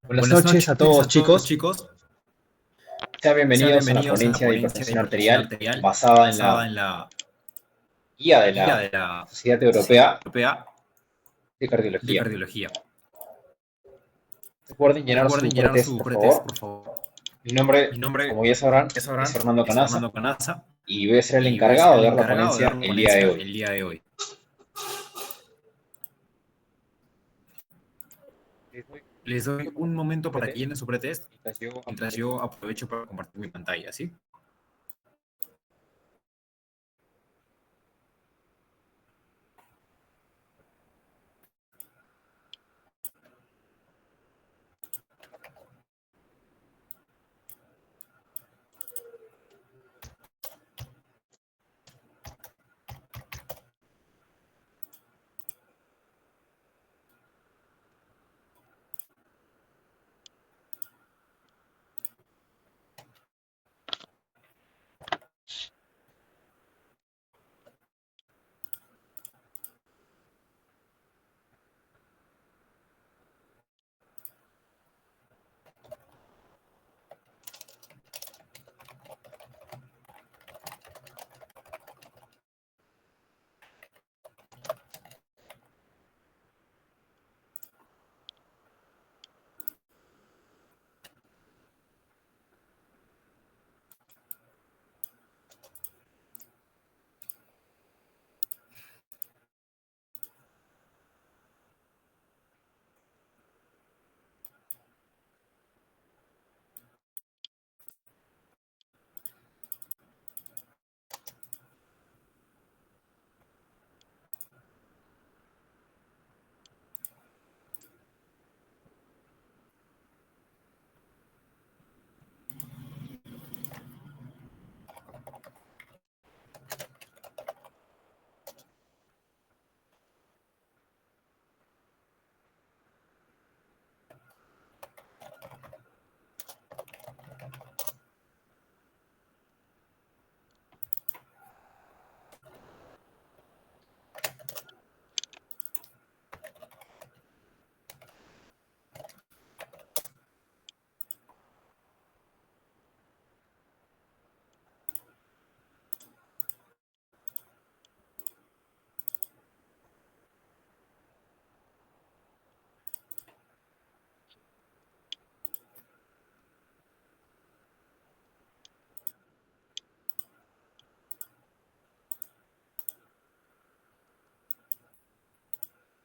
Buenas noches a todos, chicos. chicos. Sean Sean bienvenidos a la bienvenidos a la ponencia de ponencia de hipertensión hipertensión arterial arterial basada en basada la en la guía de guía la de la Sociedad Sociedad Europea Europea de de Cardiología. Cardiología. Recuerden llenar Recuerden su llenar pretest, su por pretest, favor. por favor. Mi nombre, Mi nombre, como ya sabrán, ya es sabrán, Fernando es Canaza Fernando Canaza y voy a ser el y voy a ser encargado el de dar la encargado de dar ponencia la el día de ponencia hoy. el día de hoy. Les doy un momento para que llenen su pretest mientras yo aprovecho para compartir mi pantalla, ¿sí?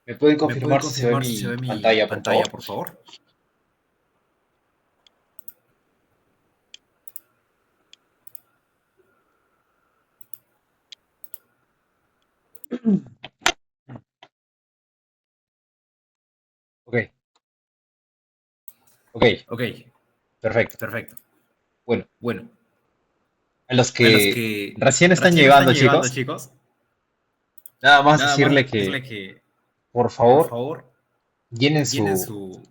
¿Me pueden ¿Me pueden confirmar si se ve confirmar si se mi ve mi pantalla, por pantalla, favor? por favor? Ok, ok, Ok, perfecto. perfecto. Bueno, Bueno, a los a los que que recién están recién están llegando, llegando, chicos, chicos, nada más nada más decirle decirle que, que, por por favor, favor, llenen llenen su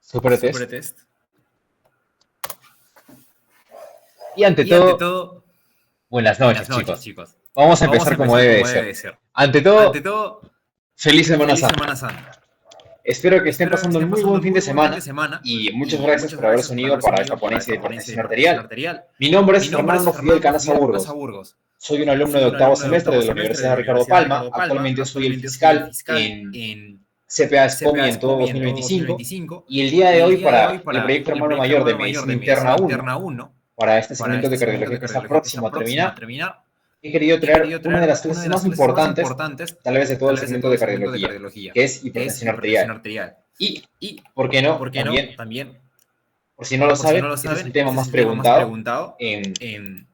su pretest. pretest. Y ante Y ante todo, todo, buenas buenas noches, noches, chicos. chicos. Vamos a Vamos a empezar como empezar debe de como ser. debe de ser. Ante Ante todo, todo, feliz Semana feliz Santa. Semana Santa. Espero que estén Espero que pasando un estén muy pasando buen un fin muy de buen fin de semana semana y muchas y gracias muchas por haberse gracias por unido haberse para esta unido para ponencia esta de ponencia de hipertensión hipertensión arterial. arterial. Mi nombre Mi es nombre es Fernando Fidel Fernando Canaza Fidel Canaza Burgos. Burgos. Soy un alumno de Soy un octavo alumno de semestre octavo de la semestre de Universidad la Ricardo Universidad Palma. Ricardo Palma. Actualmente soy el Actualmente soy el fiscal fiscal en en CPA SCOMI CPA en todo SCOMI en todo 2025 2025 y el día de y el hoy día de hoy para el para proyecto el hermano proyecto mayor de hermano mayor Medicina de Interna Medicina 1 Interna 1 para este para segmento este de segmento cardiología de que está cardiología que próximo está a próximo a terminar. terminar. He querido He traer querido una de traer las una clases de las más clases más importantes, importantes, tal vez de todo el tal vez de segmento todo de el segmento de cardiología, cardiología, que es que es hipertensión hipertensión arterial. arterial. Y, Y, ¿por qué no? ¿por qué no? También, También, por si no lo por si no saben, lo este es el saben, tema este es más el tema más preguntado preguntado en en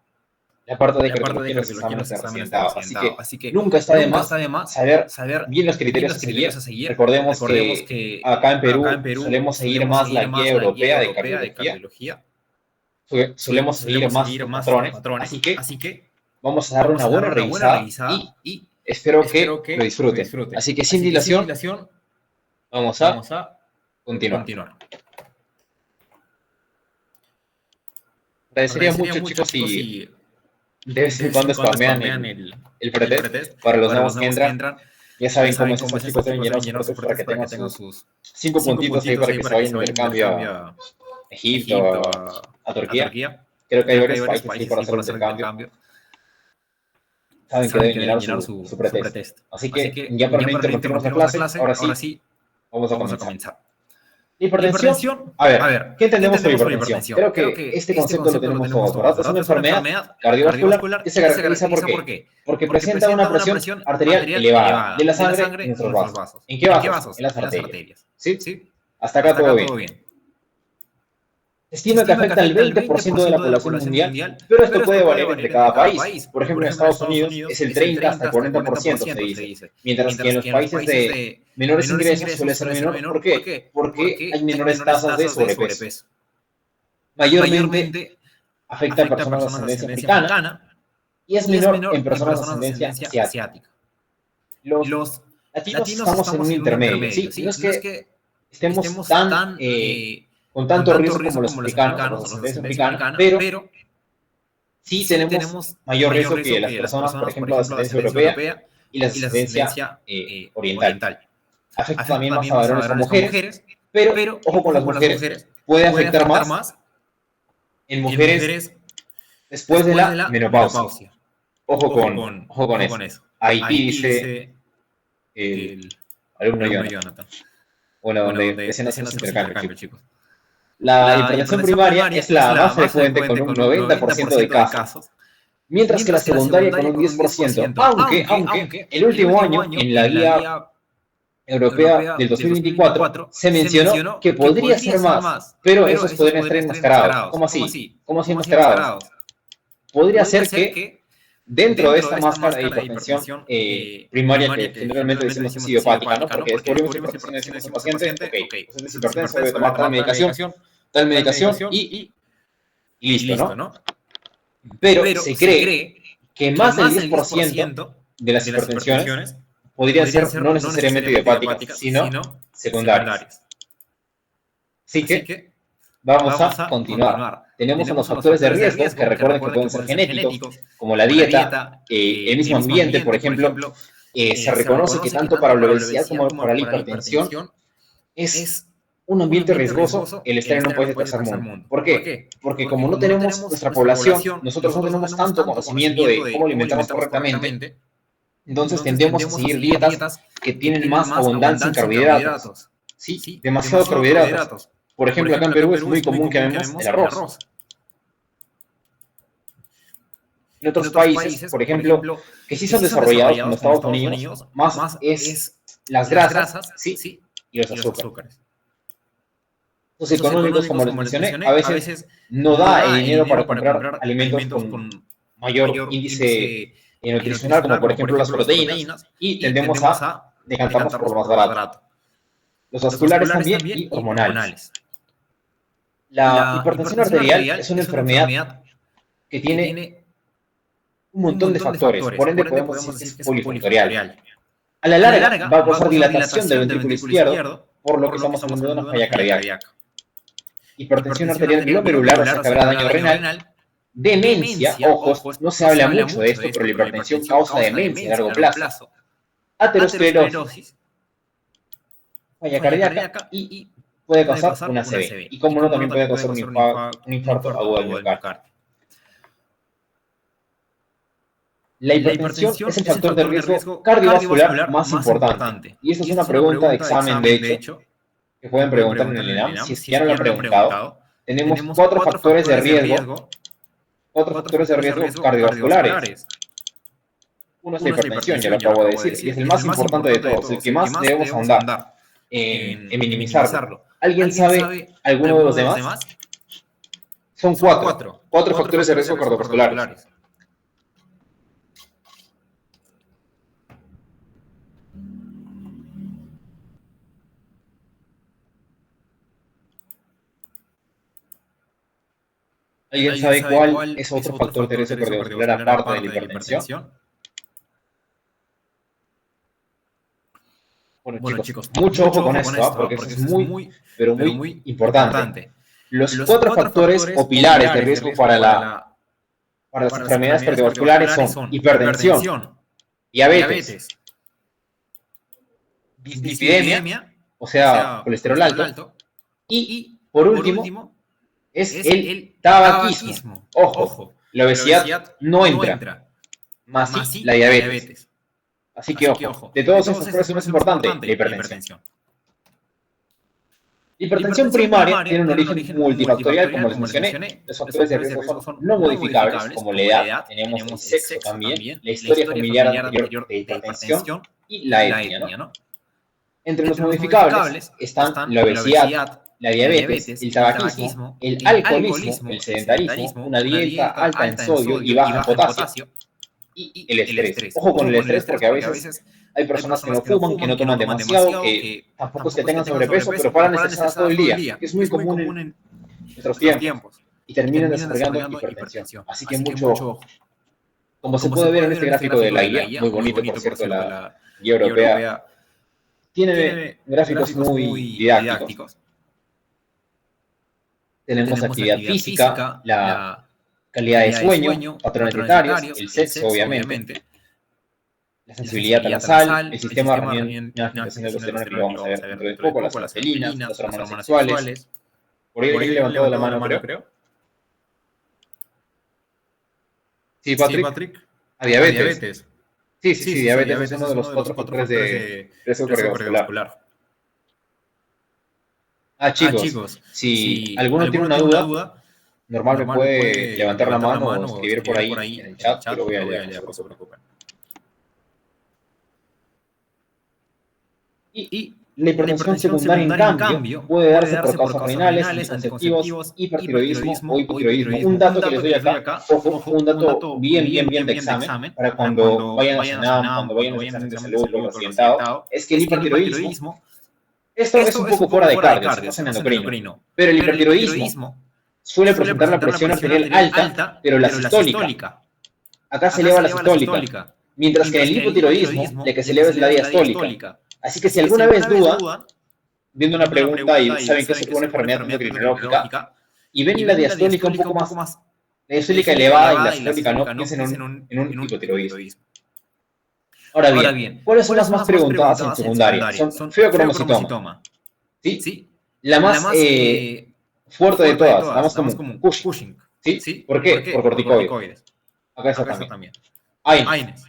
la parte de la parte de cardiología en los cardiología en exámenes los de exámenes de residentado. Así residentado. que Así que nunca está de nunca está más de más saber saber bien los bien criterios los a criterios a seguir. seguir. Recordemos Recordemos que que acá en acá en Perú Perú solemos seguir solemos más la seguir guía más la guía europea de europea de cardiología, cardiología, solemos seguir solemos más seguir estos más estos patrones, patrones. así que Así que vamos a darle una vamos a buena darle una buena revisada revisada y y espero que espero lo que lo disfruten. disfruten. Así que sin Así que sin dilación, dilación, vamos a vamos a continuar. continuar. Agradecería mucho, chicos, si de vez en cuando spamean el pretest para los nuevos que entran. Ya saben cómo es eso, chicos, deben llenar sus pretest para que tengan sus 5 puntitos ahí para que se vayan de intercambio a Egipto, a Turquía. Creo que hay varios países ahí para hacer intercambio. Saben que deben llenar su pretest. Así que ya para no interrumpirnos la clase, ahora sí, vamos a comenzar. Hipertensión. A ver, ¿qué entendemos por hipertensión? Creo que este concepto lo tenemos todos, ¿verdad? Es una enfermedad cardiovascular que se caracteriza ¿por qué? Porque presenta una presión arterial elevada de la sangre en nuestros vasos. ¿En qué vasos? En las arterias. ¿Sí? Hasta acá todo bien. Se estima que afecta al 20% de la población mundial, pero esto puede variar entre cada país. Por ejemplo, en Estados Unidos es el 30 hasta el 40%, se dice. Mientras que en los países de menores ingresos suele ser menor. ¿Por qué? Porque hay menores tasas de sobrepeso. Mayormente afecta a personas de ascendencia africana y es menor en personas de ascendencia asiática. Los latinos estamos en un intermedio, ¿sí? No es que estemos tan con tanto riesgo como los africanos, los ascendencia africana, pero sí tenemos mayor riesgo que las personas, por ejemplo, de ascendencia europea y la ascendencia oriental. Afecta también más a varones o mujeres, pero ojo con las mujeres, puede afectar más en mujeres después de la menopausia. Ojo con eso. Ahí dice el alumno Jonathan. Bueno, donde decían hacer ese intercambio, chicos. La hipertensión primaria es la más frecuente con un 90% de casos, mientras que la secundaria con un 10%, aunque el último año en la guía europea del 2024 se mencionó que podría ser más, pero esos podrían estar enmascarados. ¿Cómo así? ¿Cómo así enmascarados? Podría ser que dentro de esta máscara de hipertensión primaria, que generalmente decimos es idiopática, ¿no? Porque descubrimos hipertensión y decimos al paciente, ok, pues es hipertenso, debe tomar tal medicación y listo, ¿no? Pero se cree que más del 10% de las hipertensiones podrían ser no necesariamente idiopáticas, sino secundarias. Así que vamos a continuar. Tenemos unos factores de riesgo que recuerden que pueden ser genéticos, como la dieta, el mismo ambiente, por ejemplo. Se reconoce que tanto para la obesidad como para la hipertensión es un ambiente riesgoso el estar en un país de tercer mundo. ¿Por qué? Porque como no tenemos nuestra población, nosotros no tenemos tanto conocimiento de cómo alimentarnos correctamente, entonces tendemos a seguir dietas que tienen más abundancia en carbohidratos. Sí, demasiado carbohidratos. Por ejemplo, acá en Perú es muy común que vemos el arroz. En otros países, por ejemplo, que sí son desarrollados, como Estados Unidos, más es las grasas, sí, y los azúcares. Los económicos, como les mencioné, a veces no da el dinero para comprar alimentos con mayor índice nutricional, como por ejemplo las proteínas, y tendemos a decantarnos por lo más barato. Los vasculares también y hormonales. La hipertensión arterial es una enfermedad que tiene un montón de factores, por ende podemos decir que es polifactorial. A la larga va a causar dilatación del ventrículo izquierdo, por lo que estamos hablando de una falla cardíaca. Hipertensión arterial glomerular, o sea que habrá daño renal. Demencia, ojos, no se habla mucho de esto, pero la hipertensión causa demencia a largo plazo. Aterosclerosis, falla cardíaca y puede causar una ACV. Y como no, también puede causar un infarto agudo del miocardio. La hipertensión es el factor de riesgo cardiovascular más importante. Y esta es una pregunta de examen, de hecho, que pueden preguntar en el ENAM. Si es que ya no lo han preguntado, tenemos 4 factores de riesgo. 4 factores de riesgo cardiovasculares. Uno es la hipertensión, ya lo acabo de decir, y es el más importante de todos, el que más debemos ahondar en minimizarlo. ¿Alguien sabe alguno de los demás? Son 4 factores de riesgo cardiovasculares. ¿Alguien sabe cuál es otro factor de riesgo cardiovascular aparte de la hipertensión? Bueno, chicos, mucho ojo con esto, porque eso es muy, pero muy importante. Los cuatro factores o pilares de riesgo para las enfermedades cardiovasculares son hipertensión, diabetes, dislipidemia, o sea, colesterol alto, y por último, es el tabaquismo. Ojo, la obesidad no entra, más sí la diabetes. Así que ojo, de todos estos, por eso es importante la hipertensión. La hipertensión primaria tiene un origen multifactorial, como les mencioné. Los factores de riesgo son no modificables, como la edad, tenemos el sexo también, la historia familiar anterior de hipertensión y la etnia, ¿no? Entre los modificables están la obesidad, la diabetes, el tabaquismo, el alcoholismo, el sedentarismo, una dieta alta en sodio y baja en potasio, y el estrés. Ojo con el estrés, porque a veces hay personas que no fuman, que no toman demasiado, que tampoco es que tengan sobrepeso, pero paran estresadas todo el día, que es muy común en nuestros tiempos, y terminan desarrollando hipertensión. Así que mucho ojo. Como se puede ver en este gráfico de la guía, muy bonito, por cierto, la guía europea, tiene gráficos muy didácticos. Tenemos actividad física, la calidad de sueño, patrones dietarios, el sexo, obviamente, la sensibilidad a la sal, el sistema de reacción de testosterona, que lo vamos a ver dentro de poco, las cefalinas, las hormonas sexuales. Por ahí he levantado la mano, creo. Sí, Patrick. A diabetes. Sí, diabetes es uno de los cuatro factores de riesgo cardiovascular. Chicos, si alguno tiene una duda, normal me puede levantar la mano o escribir por ahí en el chat, que lo voy a leer, no se preocupen. Y la hipertensión secundaria, en cambio, puede darse por causas renales, anticonceptivos, hipertiroidismo o hipotiroidismo. Un dato que les doy acá, ojo, un dato bien de examen, para cuando vayan a cenar, cuando vayan a los exámenes de salud o accidentado, es que el hipertiroidismo, esto es un poco fuera de cardio, es en endocrino, pero el hipertiroidismo suele presentar la presión arterial alta, pero la sistólica. Acá se eleva la sistólica, mientras que en el hipotiroidismo, la que se eleva es la diastólica. Así que si alguna vez dudan, viendo una pregunta y saben que es una enfermedad endocrinológica, y ven la diastólica un poco más, la diastólica elevada y la sistólica no, piensen en un hipotiroidismo. Ahora bien, ¿cuáles son las más preguntadas en secundaria? Son feocromocitoma. ¿Sí? La más fuerte de todas, la más común, Cushing. ¿Sí? ¿Por qué? Por corticoides. Acá está también. AINES.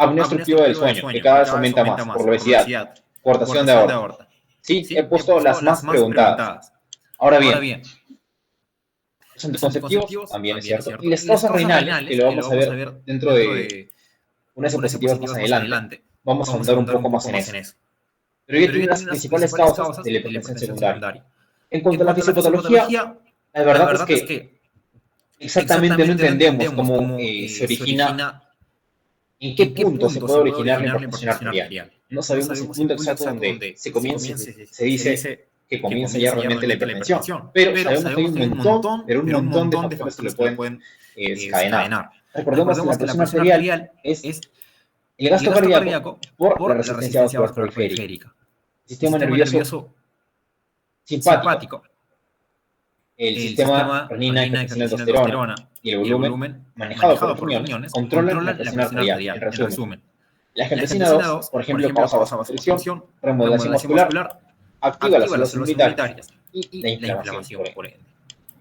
Apnea obstructiva del sueño, que cada vez aumenta más por la obesidad. Coartación de aorta. Sí, he puesto las más preguntadas. Ahora bien, los anticonceptivos también es cierto. Y las causas renales, que lo vamos a ver dentro de unas diapositivas más adelante. Vamos a ahondar un poco más en eso. Pero yo tengo las principales causas de la hipertensión secundaria. En cuanto a la fisiopatología, la verdad es que exactamente no entendemos cómo se origina. ¿En qué punto se puede originar la hipertensión arterial? No sabemos el punto exacto donde se dice que comienza ya realmente la hipertensión. Pero sabemos que hay un montón de factores que lo pueden desencadenar. Recordemos que la presión arterial es el gasto cardíaco por la resistencia vascular periférica. Sistema nervioso simpático. El sistema renina y aldosterona y el volumen manejado por los riñones controlan la presión arterial. En resumen, la angiotensina 2, por ejemplo, causa vasoconstricción, remodelación muscular, activa las células inmunitarias y la inflamación, por ende.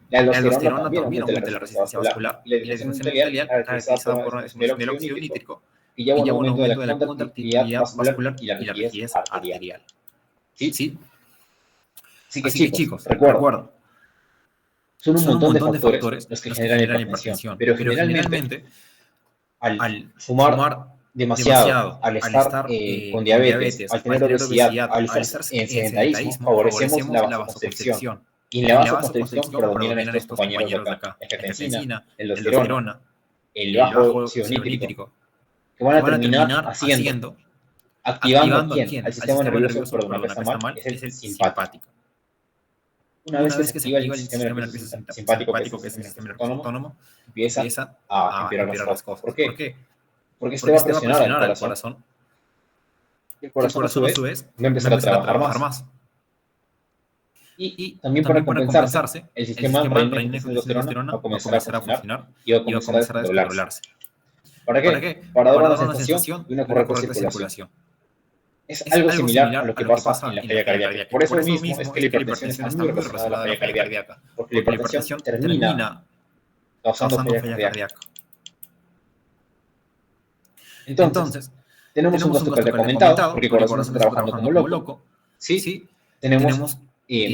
La aldosterona también aumenta la resistencia vascular y la disfunción arterial caracterizada por el óxido nítrico y lleva un aumento de la contractilidad vascular y la rigidez arterial. ¿Sí? Así que chicos, recuerden. Son un montón de factores los que generan hipertensión, pero generalmente al fumar demasiado, al estar con diabetes, al tener obesidad, al estar en sedentarismo, favorecemos la vasoconstricción. Y en la vasoconstricción predominan estos compañeros de acá, la angiotensina, el aldosterona, el bajo óxido nítrico, que van a terminar activando ¿quién? Al sistema nervioso, perdón, que está mal, es el simpático. Una vez que se activa el sistema nervioso simpático, que es el sistema autónomo, empieza a empeorar las cosas. ¿Por qué? Porque este va a presionar al corazón. Y el corazón, a su vez, va a empezar a trabajar más. Y también para compensarse, el sistema renina-angiotensina-aldosterona va a comenzar a funcionar y va a comenzar a descontrolarse. ¿Para qué? Para dar una sensación de una correcta circulación. Es algo similar a lo que pasa en la falla cardíaca. Por eso mismo es que la hipertensión está muy relacionada a la falla cardíaca, porque la hipertensión termina causando falla cardíaca. Entonces, tenemos un gasto cardíaco aumentado, porque el corazón está trabajando como loco. Sí, tenemos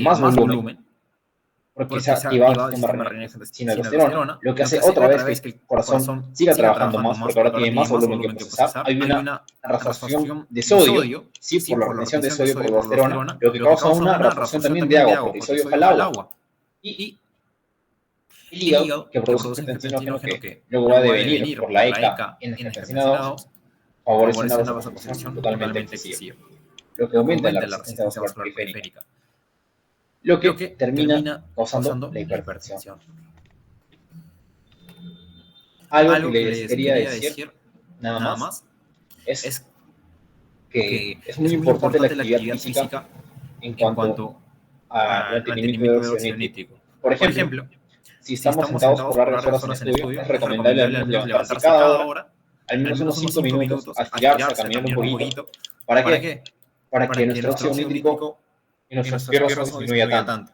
más volumen, porque se ha activado el sistema renina-angiotensina-aldosterona, lo que hace otra vez que el corazón siga trabajando más, porque ahora tiene más volumen que procesar. Hay una reabsorción de sodio, sí, por la retención de sodio por la aldosterona, lo que causa una reabsorción también de agua, porque el sodio jala agua. Y el hígado, que produce angiotensina que luego va a devenir por la ECA en angiotensina 2, favorece una vasoconstricción totalmente excesiva, lo que aumenta la resistencia vascular periférica, lo que termina causando la hipertensión. Algo que les quería decir, nada más, es que es muy importante la actividad física en cuanto al mantenimiento de óxido nítrico. Por ejemplo, si estamos sentados por largas horas en estudio, es recomendable al menos levantarse cada hora, al menos unos 5 minutos, a estirarse, a caminar un poquito. ¿Para qué? Para que nuestro óxido nítrico y nuestros fierros no disminuya tanto.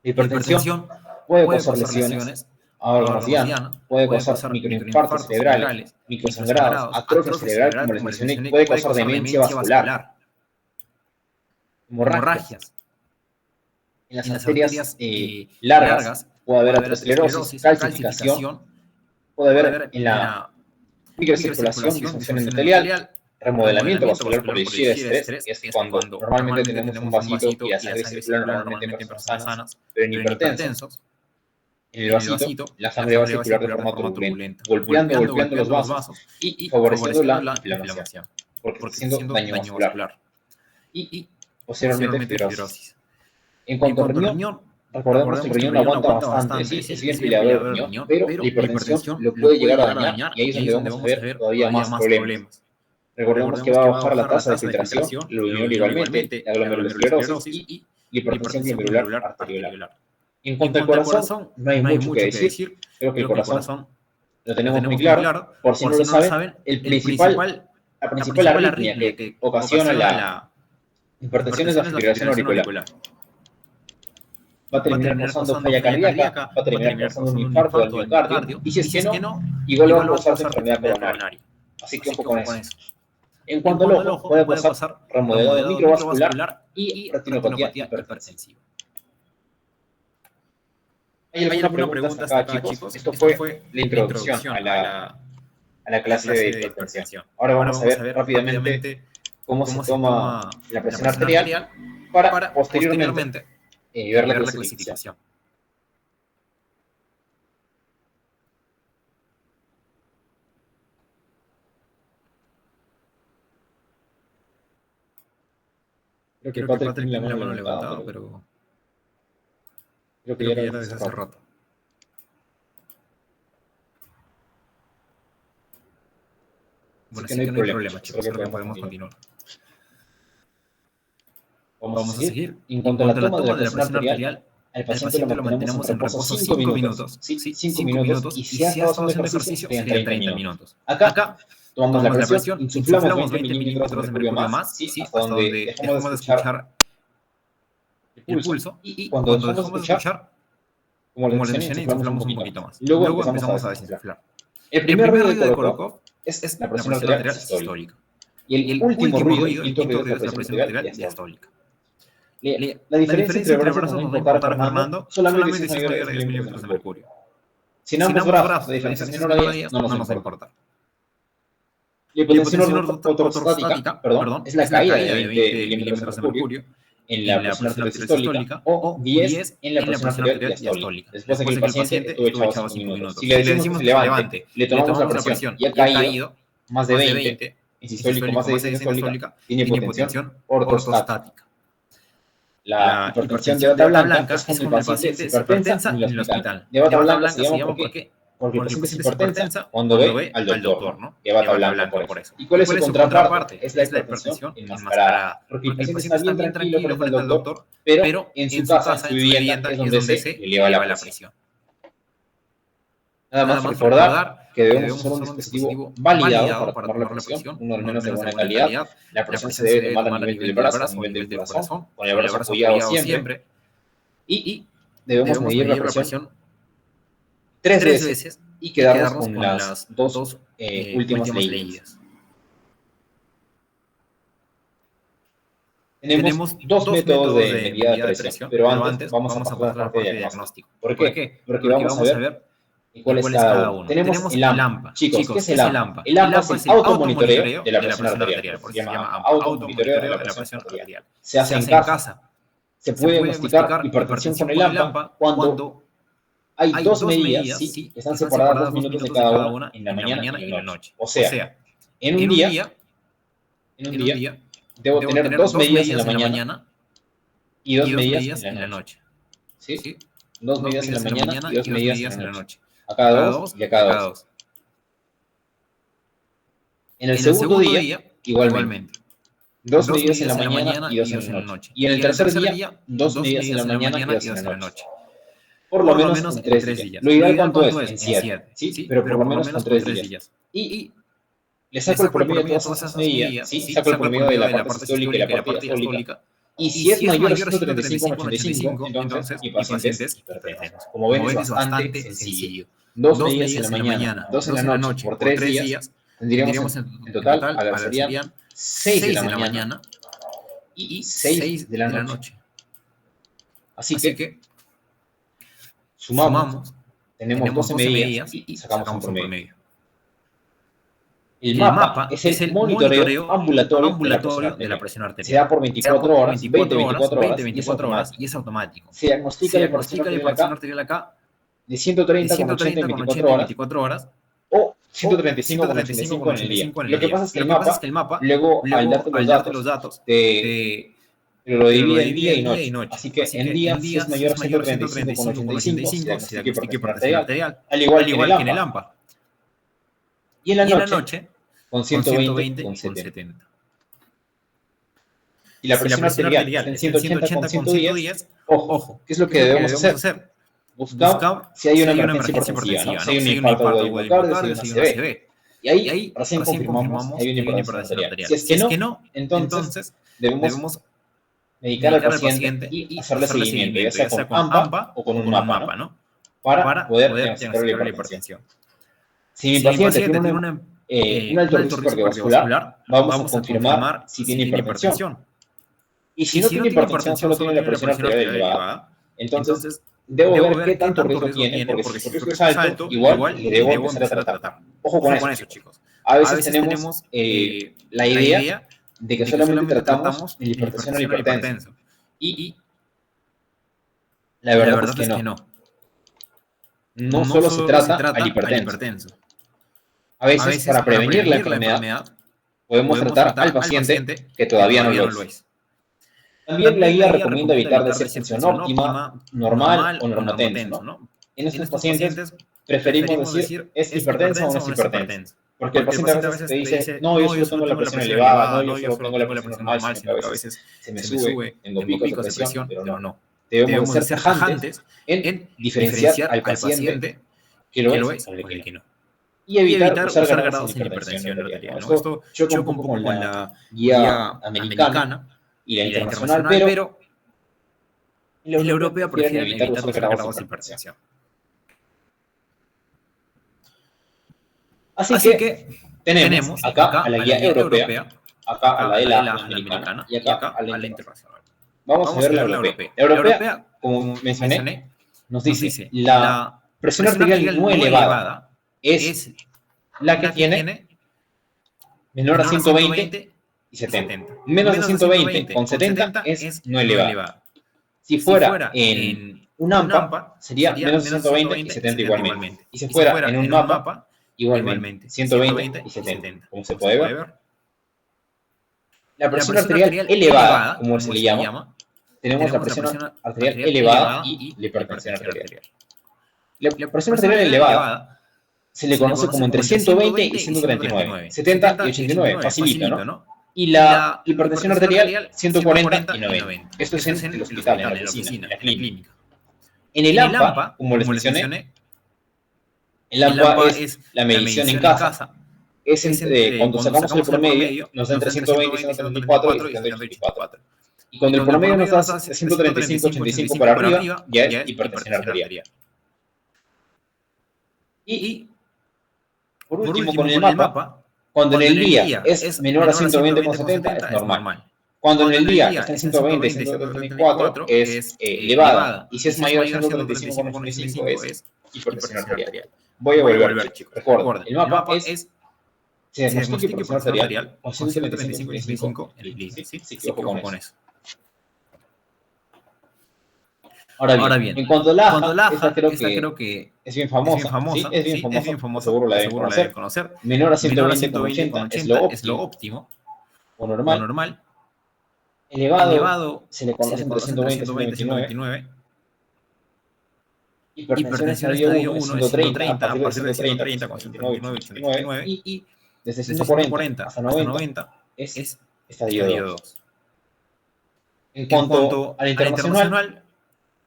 La hipertensión puede causar lesiones a órganos diana, puede causar microinfartos cerebrales, microsangrados, atrofia cerebral, como les mencioné, puede causar demencia vascular, hemorragias. En las arterias largas puede haber aterosclerosis, calcificación, puede haber en la microcirculación disfunción endotelial, remodelamiento vascular por el shear stress, que es cuando normalmente tenemos un vasito y la sangre circula normalmente en personas sanas, pero en hipertensos, en el vasito, la sangre va a circular de forma turbulenta, golpeando los vasos y favoreciendo la inflamación, porque está haciendo daño vascular. Y posteriormente fibrosis. En cuanto al riñón, recordemos que el riñón aguanta bastante, sí, es bien peleador el riñón, pero la hipertensión lo puede llegar a dañar y ahí es donde vamos a ver todavía más problemas. Recordemos que va a bajar la tasa de filtración, el riñón igualmente, la glomerulosclerosis y la hipertensión glomerular arteriolar. En cuanto al corazón, no hay mucho que decir. Creo que el corazón lo tenemos muy claro. Por si no lo saben, la principal arritmia que ocasiona la hipertensión es la fibrilación auricular. Va a terminar causando falla cardíaca, va a terminar causando un infarto del miocardio, y si es que no, igual va a causar enfermedad coronaria. Así que ojo con eso. En cuanto al ojo, puede pasar remodelado microvascular y retinopatía hipertensiva. ¿Hay alguna pregunta hasta acá, chicos? Esto fue la introducción a la clase de hipertensión. Ahora vamos a ver rápidamente cómo se toma la presión arterial para posteriormente ver la clasificación. Creo que Patrick tiene la mano levantada, pero creo que ya era desde hace rato. Bueno, así que no hay problema, chicos. Creo que podemos continuar. Vamos a seguir. En cuanto a la toma de la presión arterial, al paciente lo mantenemos en reposo 5 minutos. Sí, 5 minutos. Y si ha estado haciendo ejercicio, serían 30 minutos. Acá tomamos la presión, insuflamos 20 milímetros de mercurio más, hasta donde dejemos de escuchar el pulso. Y cuando dejamos de escuchar, como les mencioné, insuflamos un poquito más. Luego empezamos a desinsuflar. El primer ruido de Korokov es la presión arterial sistólica. Y el último ruido, el quinto ruido, es la presión arterial diastólica. La diferencia entre brazos nos va a importar a Fernando solamente si es mayor de 10 milímetros de mercurio. Si en ambos brazos la diferencia es menor a 10, no nos va a importar. La hipotensión ortostática, es la caída de 20 milímetros de mercurio en la presión arterial sistólica o 10 en la presión arterial diastólica. Después de que el paciente estuvo echado 5 minutos. Si le decimos que se levante, le tomamos la presión y ha caído más de 20, en sistólico más de 10 en diastólica, tiene hipotensión ortostática. La hipertensión de bata blanca es cuando el paciente se hipertensa en el hospital. De bata blanca se llama porque Porque el paciente es hipertensa cuando ve al doctor, ¿no? Que va hablando por eso. ¿Y cuál es su contraparte? Es la hipertensión enmascarada. Porque el paciente está bien tranquilo frente al doctor, pero en su casa, en su vivienda, es donde se eleva la presión. Nada más recordar que debemos usar un dispositivo validado para tomar la presión, uno al menos de buena calidad. La presión se debe tomar a nivel del brazo, a nivel del corazón, con el brazo apoyado siempre. Y debemos medir la presión 3 veces y quedarnos con las dos últimas leídas. Tenemos dos métodos de medida de presión, pero antes vamos a pasar a la parte de diagnóstico. ¿Por qué? Porque vamos a ver cuál es cada uno. Tenemos el AMPA. Chicos, ¿qué es el AMPA? El AMPA es el automonitoreo de la presión arterial. Se llama automonitoreo de la presión arterial. Se hace en casa. Se puede diagnosticar hipertensión con el AMPA cuando hay dos medidas que están separadas 2 minutos de cada una en la mañana y en la noche. O sea, en un día debo tener 2 medidas en la mañana y 2 medidas en la noche. ¿Sí? 2 medidas en la mañana y 2 medidas en la noche. A cada 2 y a cada 2. En el segundo día, igualmente. 2 medidas en la mañana y 2 en la noche. Y en el tercer día, 2 medidas en la mañana y 2 en la noche. Por lo menos en 3 días. Lo ideal, ¿cuánto es? En 7. ¿Sí? Pero por lo menos en 3 días. Y le saco el promedio de todas esas medidas. ¿Sí? Saco el promedio de la parte sistólica y la parte diastólica. Y si es mayor a 135,85, entonces mi paciente es hipertenso. Como ven, es bastante sencillo. 2 medidas en la mañana, 2 en la noche, por 3 días, tendríamos en total, a ver, serían 6 de la mañana y 6 de la noche. Así que sumamos, tenemos 12 medidas y sacamos un promedio. El MAPA es el monitoreo ambulatorio de la presión arterial. Se da por 24 horas, 24 horas y es automático. Se diagnostica la presión arterial acá de 130 con 80 en 24 horas o 135 con 85 en el día. Lo que pasa es que el MAPA, luego al darte los datos, lo divide en día y noche. Así que en día, si es mayor a 135 con 85, se diagnostica presión arterial, al igual que en el AMPA. Y en la noche, con 120 con 70. Y la presión arterial en 180 con 110, ojo, ¿qué es lo que debemos hacer? Buscar si hay una emergencia hipertensiva, ¿no? Si hay un infarto agudo del miocardio, si hay una ACV. Y ahí recién confirmamos si hay una hipertensión arterial. Si es que no, entonces debemos medicar al paciente y hacerle seguimiento, ya sea con AMPA o con un MAPA, ¿no? Para poder diagnosticar la hipertensión. Si mi paciente tiene un alto riesgo cardiovascular, vamos a confirmar si tiene hipertensión. Y si no tiene hipertensión, solo tiene la presión arterial elevada, entonces debo ver qué tanto riesgo tiene, porque si el riesgo es alto, igual le debo empezar a tratar. Ojo con eso, chicos. A veces tenemos la idea de que solamente tratamos la hipertensión al hipertenso. Y la verdad es que no. No solo se trata al hipertenso. A veces, para prevenir la enfermedad, podemos tratar al paciente que todavía no lo es. También la guía recomienda evitar decir tensión óptima, normal o normotenso, ¿no? En estos pacientes preferimos decir ¿es hipertenso o no es hipertenso? Porque el paciente a veces te dice, no, yo solo tengo la presión elevada, no, yo solo tengo la presión normal, sino que a veces se me sube, tengo picos de presión, pero no. Debemos ser tajantes en diferenciar al paciente que lo es o el que no. Y evitar usar grados en hipertensión arterial. Esto choca un poco con la guía americana y la internacional, pero la europea prefiere evitar usar grados de hipertensión. Así que tenemos acá a la guía europea, acá a la de la americana y acá a la internacional. Vamos a ver la europea. La europea, como mencioné, nos dice la presión arterial no elevada es la que tiene menor a 120 y 70. Menos de 120 con 70 es no elevada. Si fuera en un AMPA, sería menos de 120 y 70 igualmente. Y si fuera en un MAPA, igualmente, 120 y 70. Como se puede ver. La presión arterial elevada, como se le llama, tenemos la presión arterial elevada y la hipertensión arterial. La presión arterial elevada se le conoce como entre 120 y 139, 70 y 89, facilito, ¿no? Y la hipertensión arterial, 140 y 90. Esto es en el hospital, en la oficina, en la clínica. En el AMPA, como les mencioné, el AMPA es la medición en casa. Es cuando sacamos el promedio, nos da entre 120 y 134 y 184. Y cuando el promedio nos da 135, 85 para arriba, ya es hipertensión arterial. Y por último, con el mapa, cuando en el día es menor a 120,70 es normal. Cuando en el día está en 120 y 134 es elevada. Y si es mayor a 135,85 es hipertensión arterial. Voy a volver, chicos. Recuerden, el mapa es se diagnostica hipertensión arterial con 135,85 en el límite. Sí, ojo con eso. Ahora bien, en cuanto a la AJA, esta creo que es bien famosa. Sí, es bien famosa. Seguro la deben conocer. Menor a 120,80 es lo óptimo o normal. Elevado se le conoce entre 120 y 129. Hipertensión estadio 1 es 130, a partir de 130 con 129, 89. Y desde 140 hasta 90 es estadio 2. En cuanto a la internacional,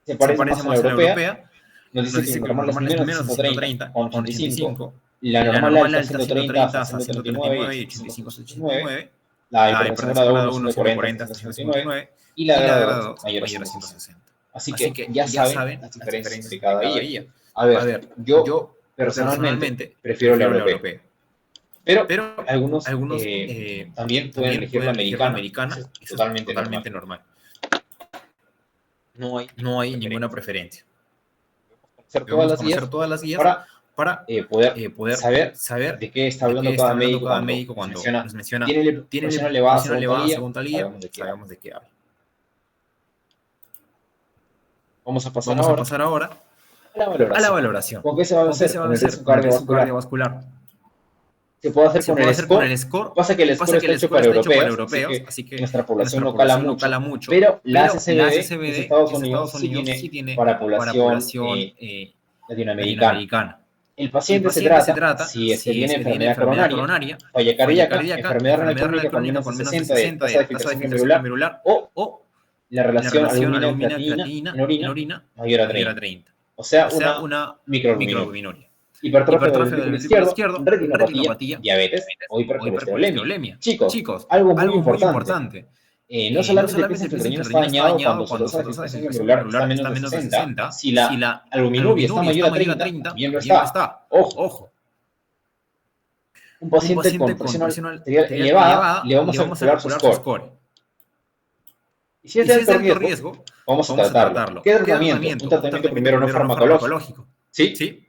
se parece más a la europea. Nos dice que normal es menos de 130 con 85. La normal alta es 130 hasta 139 y 85 hasta 89. La hipertensión grado 1 es 140 hasta 159. Y la grado 2 mayor a 160. Así que ya saben las diferencias de cada día. A ver, yo personalmente prefiero la europea. Pero algunos también pueden elegir la americana. Es totalmente normal. No hay ninguna preferencia. Debemos conocer todas las guías para poder saber de qué está hablando cada médico cuando nos menciona tiene presión elevada según tal guía, sabemos de qué habla. Vamos a pasar ahora a la valoración. ¿Con qué se va a hacer? Con el riesgo cardiovascular. Se puede hacer con el score. Pasa que el score está hecho para europeos, así que nuestra población no cala mucho. Pero la ACCBD de Estados Unidos sí tiene para población latinoamericana. El paciente se trata si tiene enfermedad coronaria, falla cardíaca, enfermedad renal crónica con menos de 60 de tasa de filtración glomerular o la relación albumina-creatinina en orina mayor a 30. O sea, una microalbuminuria. Hipertrofia del ventrículo izquierdo, retinopatía, diabetes o hipercolesterolemia. Chicos, algo muy importante. No solamente el piensen que el riñón está dañado cuando su tasa de filtración glomerular está menos de 60. Si la albuminuria está mayor a 30, bien lo está. Ojo. Un paciente con presión arterial elevada, le vamos a calcular su score. Y si es de alto riesgo, vamos a tratarlo. ¿Qué tratamiento? Un tratamiento primero no farmacológico. ¿Sí?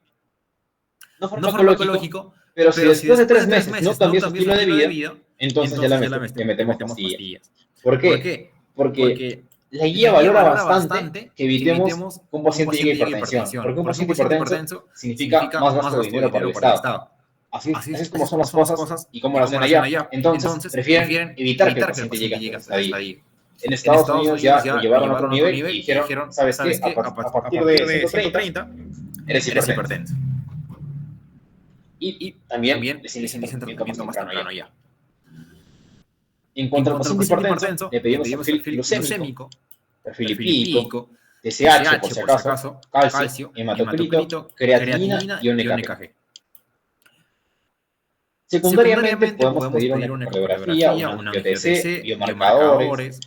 No farmacológico, pero si después de 3 meses no cambió su estilo de vida, entonces ya le metemos pastillas. ¿Por qué? Porque la guía valora bastante que evitemos que un paciente llegue a hipertensión. Porque un paciente hipertenso significa más gasto de dinero para el Estado. Así es como son las cosas y cómo lo hacen allá. Entonces prefieren evitar que el paciente llegue a esta estadio. En Estados Unidos ya lo llevaron a otro nivel y dijeron, ¿sabes qué? A partir de 130 eres hipertenso. Y también les inician tratamiento más temprano ya. En cuanto al paciente hipertenso, le pedimos perfil glucémico, perfil lipídico, TSH, por si acaso, calcio, hematocrito, creatinina y un EKG. Secundariamente podemos pedir una ecografía, una angiotc, biomarcadores,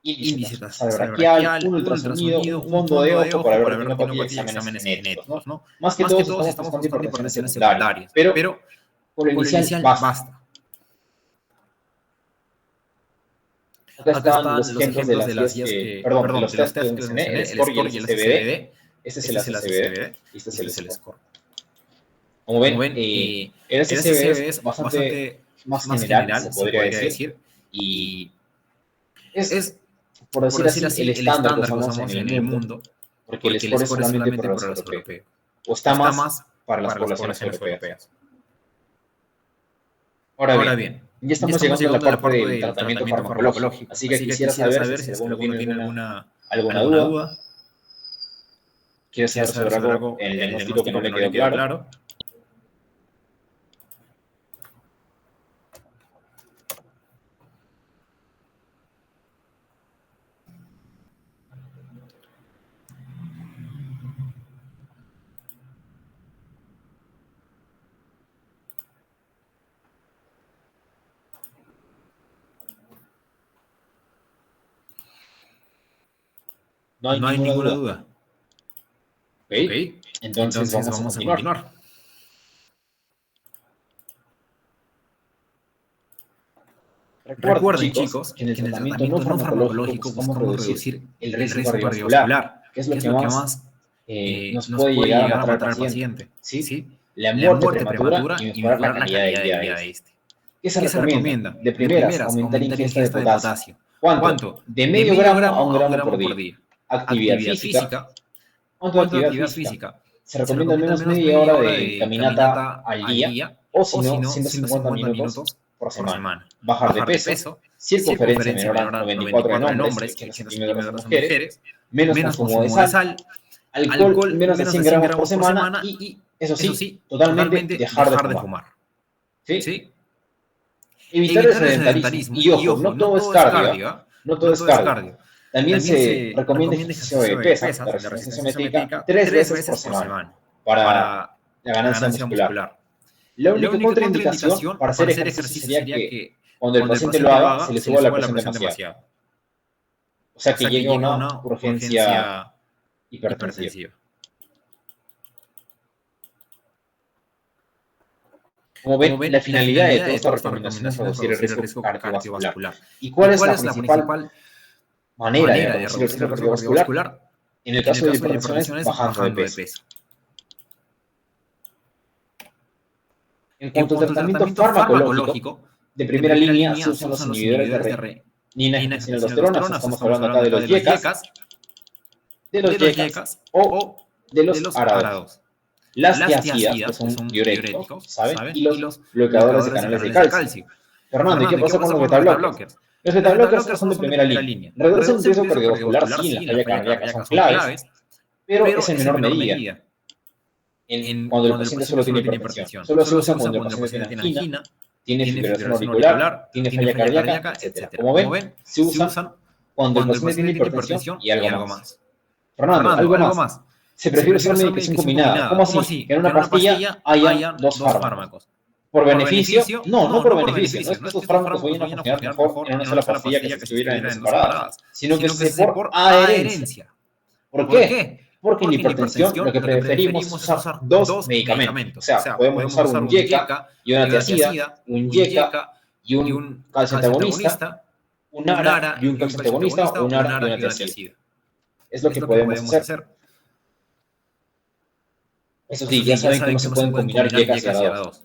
índice cerebral, un ultrasonido, un fondo de ojo para ver retinopatía y exámenes genéticos, ¿no? Más que todo estamos buscando hipertensiones secundarias, pero por el inicial basta. Acá están los ejemplos de las guías de los test que les mencioné, el SCORE y el SCBD. Este es el ACCBD y este es el SCORE. Como ven, el SCBD es bastante más general, se podría decir, y es por decir así, el estándar que usamos en el mundo, porque el score es solamente para los europeos, o está más para las poblaciones europeas. Ahora bien, ya estamos llegando a la parte del tratamiento farmacológico, así que quisiera saber si alguno tiene alguna duda, quiere saber sobre algo en el diagnóstico que no le quedó claro. No hay ninguna duda. Okay. Entonces vamos a continuar. Recuerden, chicos, que en el tratamiento no farmacológico buscamos reducir el riesgo cardiovascular, que es lo que más nos puede llegar a matar al paciente. ¿Sí? La muerte prematura y mejorar la calidad de vida de este. ¿Qué se recomienda? De primeras, aumentar ingesta de potasio. ¿Cuánto? De medio gramo a 1 gramo por día. Actividad física. ¿Cuánto de actividad física? Se recomienda al menos media hora de caminata al día, o si no, 150 minutos por semana. Bajar de peso, circunferencia menor a 94 en hombres, 80 centímetros en mujeres, menos consumo de sal, alcohol menos de 100 gramos por semana y, eso sí, totalmente dejar de fumar. ¿Sí? Evitar el sedentarismo. Y ojo, no todo es cardio. No todo es cardio. También se recomienda ejercicio de pesas, de resistencia métrica, 3 veces por semana para la ganancia muscular. La única contraindicación para hacer ejercicio sería que cuando el paciente lo haga, se le suba la presión demasiado. O sea, que llegue a una urgencia hipertensiva. Como ven, la finalidad de toda esta recomendación es reducir el riesgo cardiovascular. ¿Y cuál es la principal manera de reducir el riesgo cardiovascular? En el caso de hipertensión, bajando de peso. En cuanto al tratamiento farmacológico, de primera línea se usan los inhibidores de renina y aldosterona. Estamos hablando acá de los YECAs, o de los ARA2. Las tiazidas, que son diuréticos, ¿saben? Y los bloqueadores de canales de calcio. Fernando, ¿y qué pasa con los beta-blockers? Los beta-blockers son de primera línea. Reducen el riesgo cardiovascular, sí, en la falla cardíaca son claves, pero es en menor medida. Cuando el paciente solo tiene hipertensión. Solo se usa cuando el paciente tiene angina, tiene fibrilación auricular, tiene falla cardíaca, etc. Como ven, se usan cuando el paciente tiene hipertensión y algo más. Fernando, algo más. Se prefiere usar medicación combinada. ¿Cómo así? Que en una pastilla haya 2 fármacos. ¿Por beneficio? No por beneficio. No es que estos fármacos vayan a funcionar mejor en una sola pastilla que si estuvieran separadas, sino que es por adherencia. ¿Por qué? Porque en la hipertensión lo que preferimos es usar 2 medicamentos. O sea, podemos usar un YECA y una tiazida, un YECA y un calcio antagonista, un ARA y un calcio antagonista, o un ARA y una tiazida. Es lo que podemos hacer. Eso sí, ya saben que no se pueden combinar YECAs y ARA2.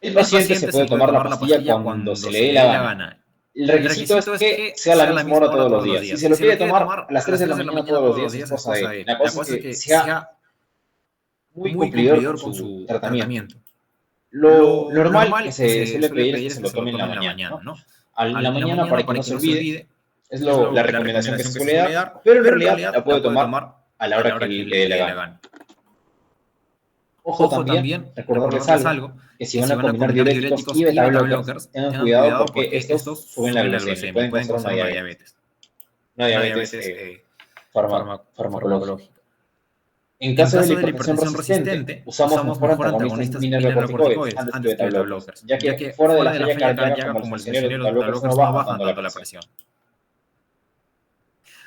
El paciente se puede tomar la pastilla cuando se le dé la gana. El requisito es que sea a la misma hora todos los días. Si se lo quiere tomar a las 3 de la mañana todos los días, es cosa de él. La cosa es que sea muy cumplidor con su tratamiento. Lo normal que se suele pedir es que se lo tome en la mañana, ¿no? A la mañana para que no se olvide, es la recomendación que se suele dar, pero en realidad la puede tomar a la hora que le dé la gana. Ojo también, recordarles algo, que si van a combinar diuréticos y beta-blockers, tengan cuidado porque estos suben la glucemia, pueden causar una diabetes. Una diabetes farmacológica. En caso de la hipertensión resistente, usamos mejor antagonistas mineralocorticoides antes que beta-blockers, ya que fuera de la falla cardíaca, como el tensionero, los beta-blockers no bajan tanto la presión.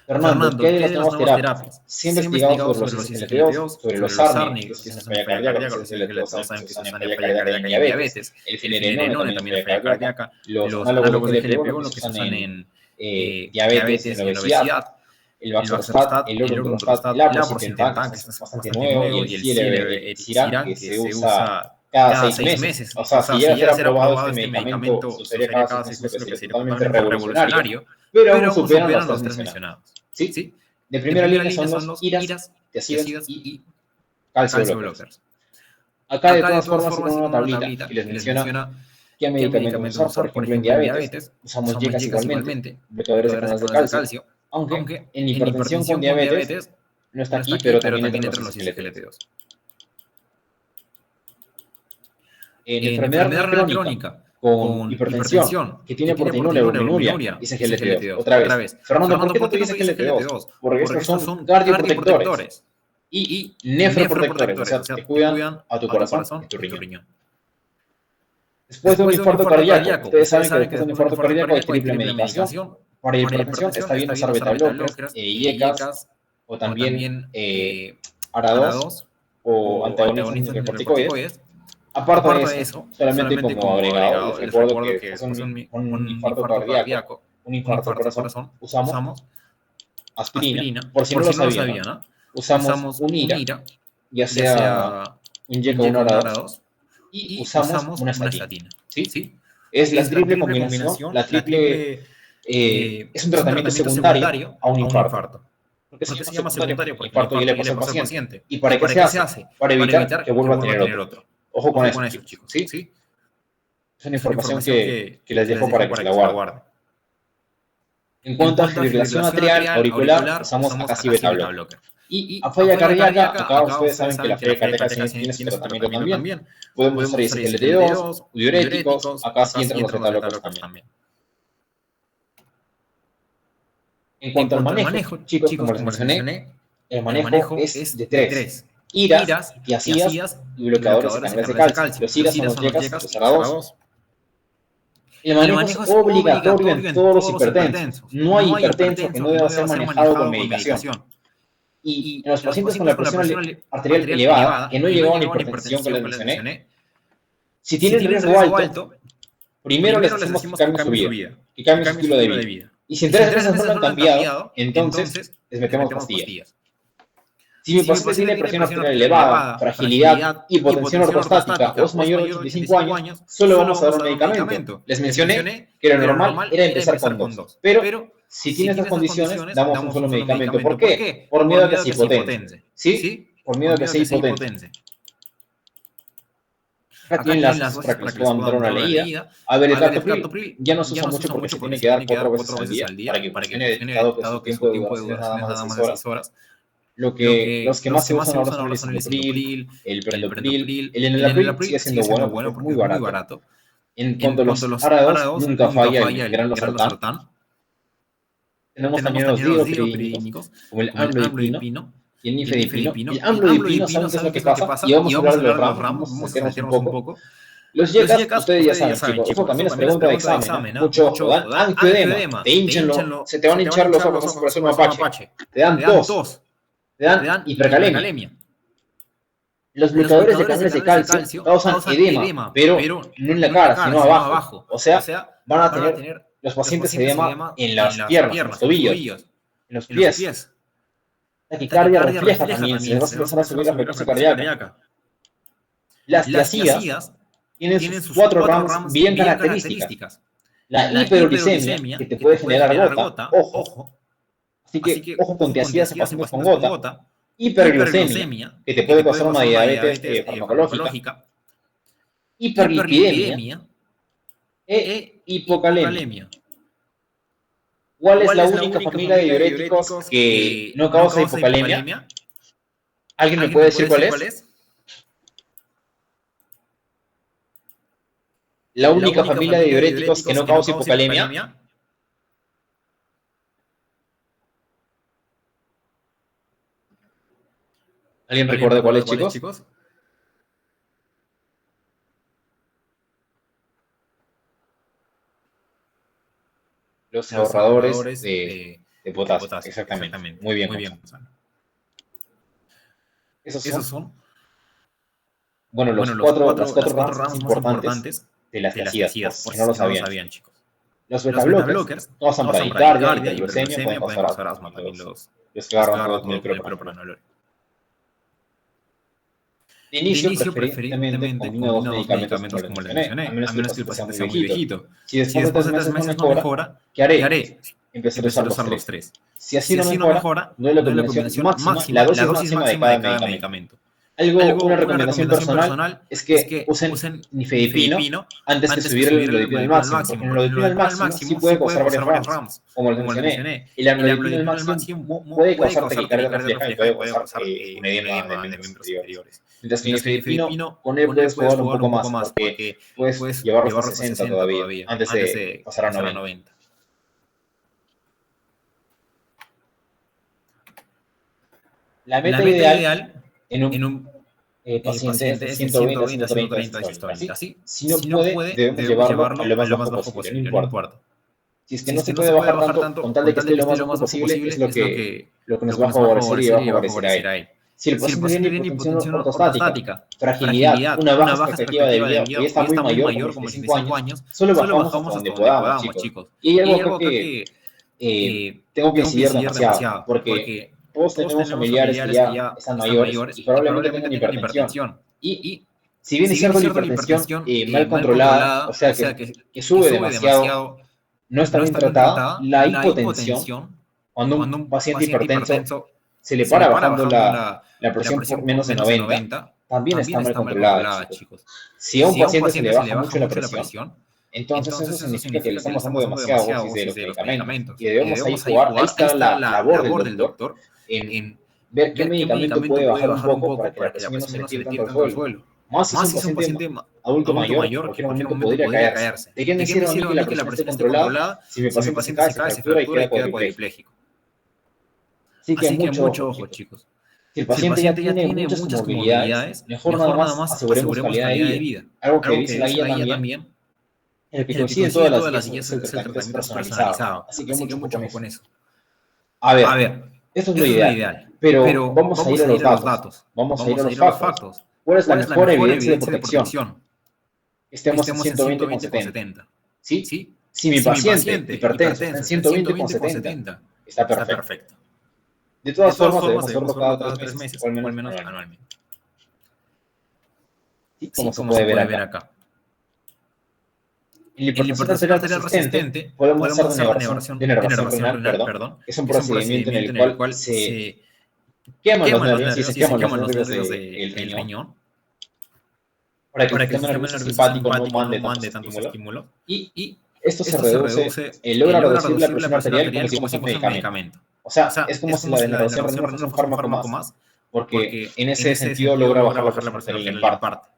Fernando, ¿qué hay de las nuevas terapias? Se ha investigado sobre los SGLT2, sobre los ARNI, que es una falla cardíaca, los SGLT2 saben que se usan en falla cardíaca y diabetes, el finerenone también en falla cardíaca, los análogos de GLP-1 que se usan en diabetes, en obesidad, el Baxdrostat, el Lorundrostat, la Aprocitentan, que es bastante nuevo, y el Cileverciran, que se usa cada 6 meses. O sea, si llega a ser aprobado este medicamento, se usaría cada 6 meses, lo que sería totalmente revolucionario, pero aún superan los 3 mencionados. ¿Sí? De primera línea son los IRAs, tiazidas y calcio blockers. Acá de todas formas tienen una tablita que les menciona qué medicamentos usar. Por ejemplo, en diabetes usamos YECAs igualmente, bloqueadores de canales de calcio, aunque en hipertensión con diabetes no está aquí, pero también entra los SGLT2. En enfermedad renal crónica con hipertensión que tiene proteinúria o albuminuria y SGLT2. Otra vez. Fernando, ¿por qué no te dice SGLT2? Porque estos son cardioprotectores y nefroprotectores, o sea, te cuidan a tu corazón y tu riñón. Después de un infarto cardíaco, ustedes saben que después de un infarto cardíaco hay triple medicación Para hipertensión está bien usar beta blockers, IECAs, o también ARA2 o antagonistas de corticoides. Aparte de eso, solamente como agregado, les recuerdo que es un infarto cardíaco, un infarto al corazón, usamos aspirina. Por si no lo sabían, ¿no? Usamos un IRA, ya sea un YECA o un ARA2, y usamos una estatina. ¿Sí? Es la triple combinación. La triple es un tratamiento secundario a un infarto. ¿Por qué se llama secundario? Porque infarto ya le pasó al paciente. ¿Y para qué se hace? Para evitar que vuelva a tener otro. Ojo con eso, chicos. ¿Sí? Es una información que les dejo para que se la guarden. En cuanto a fibrilación atrial auricular, usamos acá sí beta blocker. Y a falla cardíaca, acá ustedes saben que la falla cardíaca tiene su tratamiento también. Podemos usar SGLT2, diuréticos, acá sí entran los beta blockers también. En cuanto al manejo, chicos, como les mencioné, el manejo es de 3. IRAs, tiazidas y bloqueadores de canales de calcio. Los IRAs son los YECAs, los ARA2. El manejo es obligatorio en todos los hipertensos. No hay hipertenso que no deba ser manejado con medicación. Y en los pacientes con la presión arterial elevada, que no llegaban a la hipertensión que les mencioné, si tienen riesgo alto, primero les decimos que cambien su vida, que cambien su estilo de vida. Y si en 3 meses no lo han cambiado, entonces les metemos pastillas. Si mi paciente tiene presión arterial elevada, fragilidad, hipotensión ortostática o es mayor de 85 años, solo vamos a dar un medicamento. Les mencioné que lo normal era empezar con 2. Pero si tiene estas condiciones, damos un solo medicamento. ¿Por qué? Por miedo a que se hipotense. ¿Sí? Por miedo a que se hipotense. Acá tienen las para que les puedan dar una leída. A ver, el captopril ya no se usa mucho porque se tiene que dar 4 veces al día para que funcione, dado que su tiempo de duración es nada más de 6 horas. Los que más se usan ahora son el lisinopril, el prendopril, el enalapril sigue siendo bueno, es muy barato. En cuanto a los ARA2, nunca falla el gran losartán. Tenemos también los diodopirínicos, como el amlodipino y el nifedipino. El amlodipino, ¿saben qué es lo que pasa? Y vamos a hablar de los RAM, vamos a meternos un poco. Los YECAs, ustedes ya saben, chicos, eso también es pregunta de examen, Mucho ojo, dan angioedema, te hinchenlo, se te van a hinchar los ojos por hacer un mapache, te dan tos. Te dan hipercalemia. Los bloqueadores de canales de calcio causan edema, pero no en la cara, sino abajo. O sea, van a tener los pacientes edema en las piernas, en los tobillos, en los pies. Taquicardia refleja también, se les va a empezar a subir la frecuencia cardíaca. Las tiazidas tienen sus 4 RAMs bien características. La hiperuricemia, que te puede generar gota, ojo. Así que, ojo con tiazidas a pacientes con gota. Hiperglucemia, que te puede causar una diabetes farmacológica. Hiperlipidemia e hipocalemia. ¿Cuál es la única familia de diuréticos que no causa hipocalemia? ¿Alguien me puede decir cuál es? La única familia de diuréticos que no causa hipocalemia. ¿Alguien recuerda cuál es, chicos? Los ahorradores de potasio. Exactamente. Muy bien. Esos son. Bueno, las cuatro ramas importantes de las tiazidas, por si no lo sabían, chicos. Los beta blockers causan bradicardia, hiperglucemia, pueden causar asma también los que agarran todo el propranolol. De inicio, preferiblemente combino 2 medicamentos como les mencioné, a menos que el paciente sea muy viejito. Si después de 3 meses no mejora, ¿qué haré? Empezar a usar los 3. Si así no mejora, no es la combinación máxima, la dosis máxima de cada medicamento. Una recomendación personal es que usen nifedipino antes de subir el amlodipino al máximo, porque el amlodipino al máximo sí puede causar varios RAMs, como les mencioné. El amlodipino al máximo puede causar taquicardia refleja y puede causar un edema de miembros superiores. Mientras que el nifedipino, con él puedes jugar un poco más, porque puedes llevarlo a 60 todavía, antes de pasar a 90. La meta ideal en un paciente es de 120 a 130 sistólicas. Si no puede, debemos llevarlo a lo más bajo posible, no importa. Si es que no se puede bajar tanto, con tal de que esté lo más bajo posible, es lo que nos va a favorecer y va a favorecer a él. Si el paciente tiene hipotensión ortostática, fragilidad, una baja expectativa de vida, que ya está muy mayor, como 85 años, solo bajamos hasta donde podamos, chicos. Y hay algo que tengo que incidir demasiado, porque todos tenemos familiares que ya están mayores y probablemente tengan hipertensión. Y si bien es cierto la hipertensión mal controlada, o sea que sube demasiado, no está bien tratada, la hipotensión, cuando un paciente hipertenso se le para bajando la presión por menos de 90, también está mal controlada, chicos. Si a un paciente se le baja mucho la presión, entonces eso significa que le estamos dando demasiada dosis de los medicamentos. Y debemos ahí jugar, ahí está la labor del doctor, en ver qué medicamento puede bajar un poco para que la presión no se le tire tanto al suelo. Más si es un paciente adulto mayor, en cualquier momento podría caerse. ¿De qué me sirve a mí que la presión esté controlada si mi paciente se cae, se fractura y queda cuadripléjico? Así que mucho ojo, chicos. Si el paciente ya tiene muchas comorbilidades, mejor nada más aseguremos calidad de vida. Algo que dice la guía también, el que coincide en todas las guías es el tratamiento personalizado. Así que mucho ojo con eso. A ver, esto es lo ideal, pero vamos a ir a los datos. Vamos a ir a los factos. ¿Cuál es la mejor evidencia de protección? Estemos en 120,70. ¿Sí? Si mi paciente hipertenso está en 120,70, está perfecto. De todas formas, debemos hacerlo cada 3 meses, o al menos anualmente. ¿Sí? Como se puede ver acá. En la hipertensión arterial resistente, podemos hacer denervación renal, es un procedimiento en el cual se queman los nervios del riñón para que el sistema nervioso simpático no mande tantos estímulos. Y esto se reduce, logra reducir la presión arterial como si fuese un medicamento. O sea, es como si la denervación renal fuese un fármaco más, porque en ese sentido logra bajar la presión arterial en parte.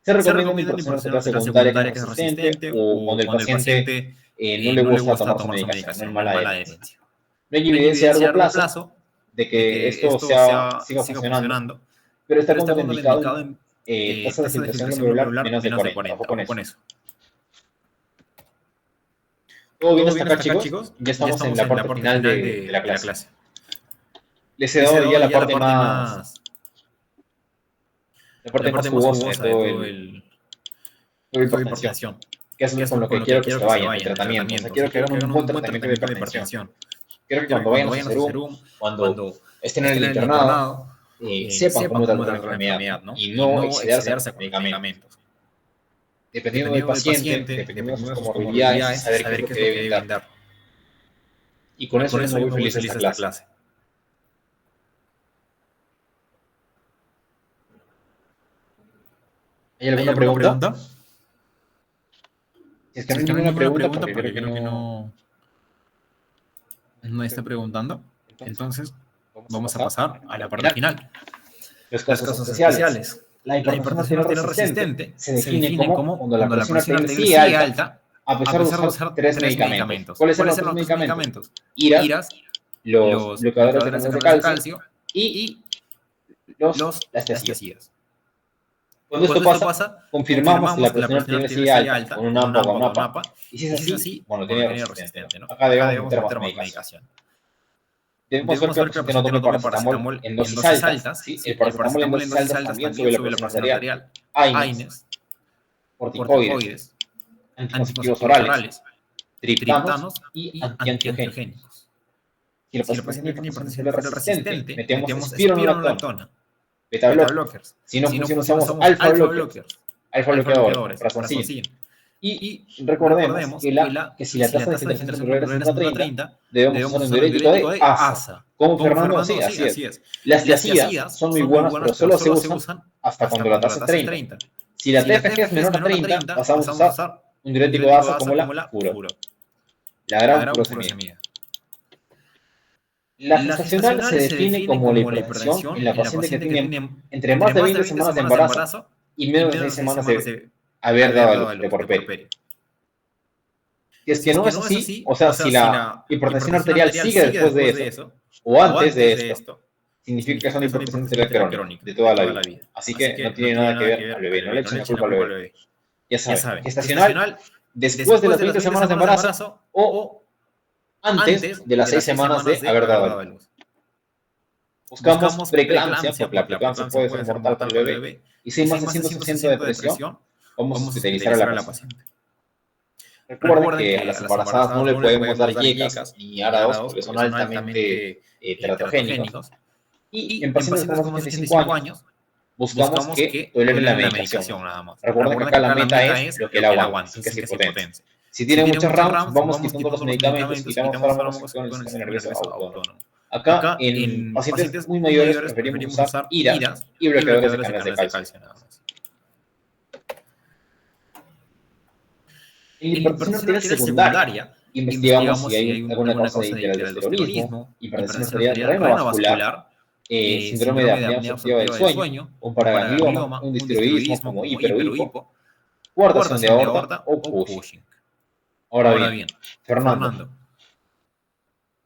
Se recomienda una hipertensión arterial secundaria que es resistente o cuando el paciente no le gusta tomar su medicación, no es mala adherencia. No hay evidencia a largo plazo de que esto siga funcionando, pero está contraindicado en tasa de filtración glomerular menos de 40. Ojo con eso. ¿Todo bien hasta acá, chicos? Ya estamos en la parte final de la clase. Les he dado ya la parte más jugosa de todo el hipertensión, que es con lo que quiero que se vayan, el tratamiento. O sea, quiero que hagan un buen tratamiento de hipertensión. Quiero que cuando vayan a hacer cuando estén en el internado, sepan cómo tratar la enfermedad, ¿no? Y no excederse con medicamentos. Dependiendo del paciente, dependiendo de sus comorbilidades, saber qué es lo que debe dar. Y con eso me voy feliz a esta clase. ¿Hay alguna pregunta? Si es que no hay ninguna pregunta, porque creo que no está preguntando, entonces vamos a pasar a la parte final. Los casos especiales. La hipertensión arterial resistente se define como cuando la presión arterial sigue alta a pesar de usar 3 medicamentos. ¿Cuáles son los 3 medicamentos? IRAS, los bloqueadores de calcio y las tiazidas. Cuando esto pasa, confirmamos que la presión arterial sigue alta con un AMPA o una PAPA. Y si es así, bueno, tiene resistente, ¿no? Acá debemos meter más medicación. Debemos ver que el paciente no tome paracetamol en dosis altas. ¿Sí? El paracetamol en dosis altas también sube la presión arterial. AINES, corticoides, anticonceptivos orales, triptanos y antiangiogénicos. Si el paciente tiene hipertensión arterial resistente, metemos espironolactona, beta blockers. Si no funciona, usamos alfa bloqueadores, prazosin. Y recordemos que si la tasa de filtración celular es 130, debemos usar un diurético de ASA. ¿Cómo, Fernando? Sí, así es. Las tiazidas son muy buenas, pero solo se usan hasta cuando la tasa es 30. Si la TFG es menor a 30, pasamos a usar un diurético de ASA como la FURO. La gran furosemida. La gestacional se define como la hipertensión en la paciente que tiene entre más de 20 semanas de embarazo y menos de 6 semanas de haber dado el puerperio. Si es que no es así, o sea, si la hipertensión arterial sigue después de eso, o antes de esto, significa que es una hipertensión arterial crónica de toda la vida. Así que no tiene nada que ver al bebé, no le echen la culpa al bebé. Ya saben, gestacional después de las 20 semanas de embarazo o antes de las 6 semanas de haber dado a luz. Buscamos preeclampsia, porque la preeclampsia puede ser mortal para el bebé. Y si hay más de 160 de presión, vamos a hospitalizar a la paciente. Recuerden que a las embarazadas no le podemos dar yecas ni árados porque son altamente teratogénicos. Y en pacientes con más de 85 años, buscamos que toleren la medicación nada más. Recuerden que acá la meta es lo que él aguanta, sin que se hipotense. Si tiene muchas RAMs, vamos quitando los medicamentos, quitamos fármacos con el sistema nervioso autónomo. Acá, en pacientes muy mayores, preferimos usar IRAs y bloqueadores de canales de calcio nada más. En hipertensión arterial secundaria, investigamos si hay alguna causa de hiperaldosteronismo, hipertensión arterial renovascular, síndrome de apnea obstructiva del sueño, un paraganglioma, un distiroidismo como hiper o hipo, coartación de aorta o Cushing. Ahora bien, Fernando,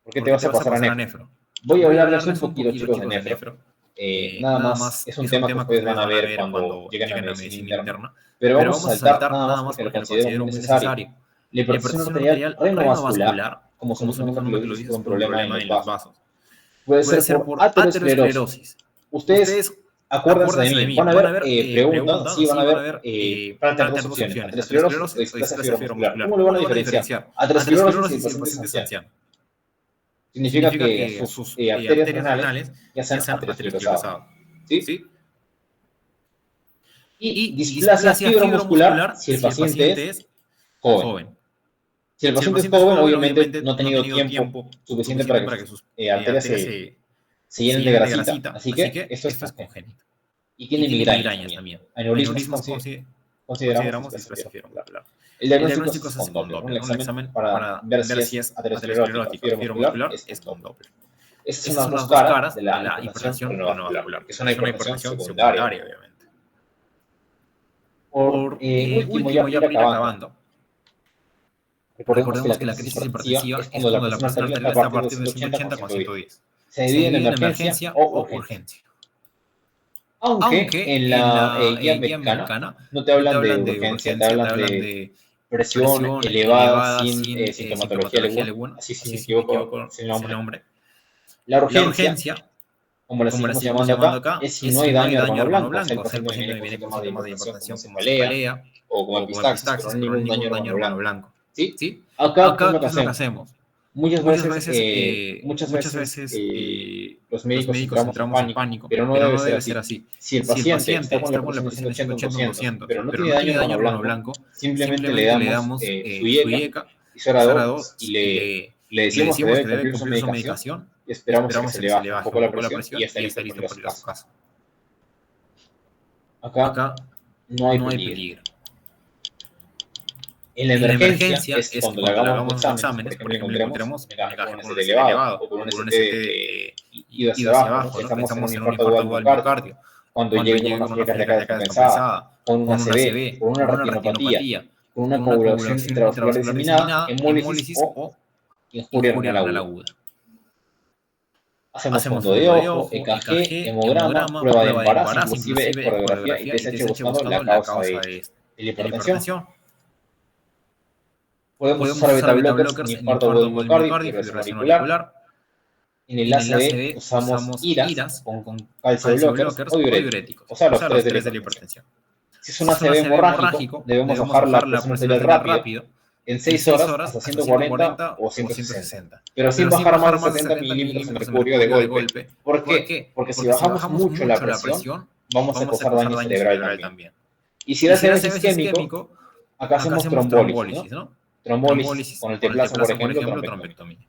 ¿por qué te vas a pasar a nefro? Voy a hablarles un poquito, chicos, de nefro. Nada más, es un tema que ustedes van a ver cuando lleguen a la medicina interna, pero vamos a saltar nada más porque lo considero muy necesario. La hipertensión arterial renovascular, como su nombre lo dice, es un problema en los vasos. Puede ser por aterosclerosis. Ustedes acuérdense de mí, van a ver preguntas, sí, van a ver, van a tener dos opciones, aterosclerosis o displasia fibromuscular. ¿Cómo lo van a diferenciar? Aterosclerosis si el paciente es anciano. Significa que sus arterias renales ya se han aterosclerosadas. ¿Sí? Y displasia fibromuscular si el paciente es joven. Si el paciente es joven, obviamente no ha tenido tiempo suficiente para que sus arterias se llenen de grasita. Así que esto es congénito. Y tiene migrañas también. Aneurismas consideramos displasia fibromuscular. El diagnóstico es con Doppler. Un examen para ver si es aterosclerótica o fibromuscular es con Doppler. Estas son las dos caras de la hipertensión renovascular, que es una hipertensión secundaria, obviamente. Por último, ya para ir acabando. Recordemos que la crisis hipertensiva es cuando la presión arterial está a partir de 180 con 110. Se divide en emergencia o urgencia. Aunque en la guía americana no te hablan de urgencia, te hablan de presión elevada sin sintomatología alguna, así si me equivoco sin nombre. La urgencia, como la seguimos llamando acá, es si no hay daño al órgano blanco, o sea, el paciente viene con síntomas de hipertensión como cefalea o como epistaxis, pero no hay ningún daño al órgano blanco. ¿Sí? Acá, ¿qué es lo que hacemos? Muchas veces los médicos entramos en pánico, pero no debe ser así. Si el paciente está con la presión de 180%, pero no tiene daño al órgano blanco, simplemente le damos su IECA y su ARA2 y le decimos que debe cumplir su medicación y esperamos que se le baje un poco la presión y ya está listo para ir a su casa. Acá no hay peligro. En la emergencia es cuando le hagamos exámenes, por ejemplo, encontremos un ST elevado o con un ST ido hacia abajo, estamos en un infarto agudo del miocardio, cuando llegue una falla cardíaca descompensada, con una ACV, con una retinopatía, con una coagulación intravascular diseminada, hemólisis o injuria renal aguda. Hacemos fondo de ojo, EKG, hemograma, prueba de embarazo, inclusive ecografía y TSH buscando la causa de la hipertensión. Podemos usar beta-blockers en infarto agudo del miocardio, fibrilación auricular. En el ACV usamos IRAs con calcio blockers o diuréticos, o sea, los tres de la hipertensión. Si es un ACV hemorrágico, debemos bajar la presión arterial rápido en 6 horas hasta 140 o 160. Pero sin bajar más de 70 milímetros de mercurio de golpe. ¿Por qué? Porque si bajamos mucho la presión, vamos a causar daño cerebral también. Y si el ACV es isquémico, acá hacemos trombólisis, ¿no? Trombólisis con el T-plasma, por ejemplo, trombectomía.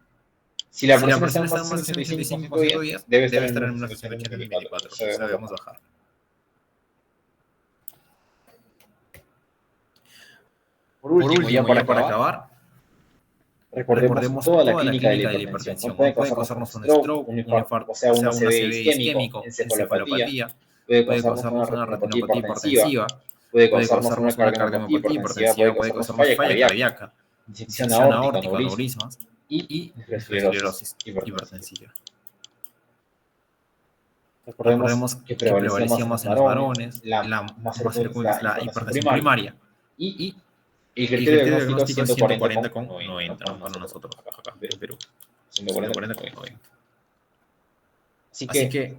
Si la presión está en más de 185/110, debe estar en una presión de 84, o sea, debemos bajar. Por último, ya para acabar, recordemos toda la clínica de la hipertensión. Puede causarnos un stroke, un infarto, o sea, un ACV isquémico, encefalopatía, puede causarnos una retinopatía hipertensiva, puede causarnos una cardiomopatía hipertensiva, puede causarnos falla cardíaca, disección aórtica, aneurismas y esclerosis hipertensiva. Recordemos que prevalecía más en los varones, la más frecuente es la hipertensión primaria y El criterio de diagnóstico es 140 con 90, ¿no? Para nosotros acá en Perú. 140 con 90. Así que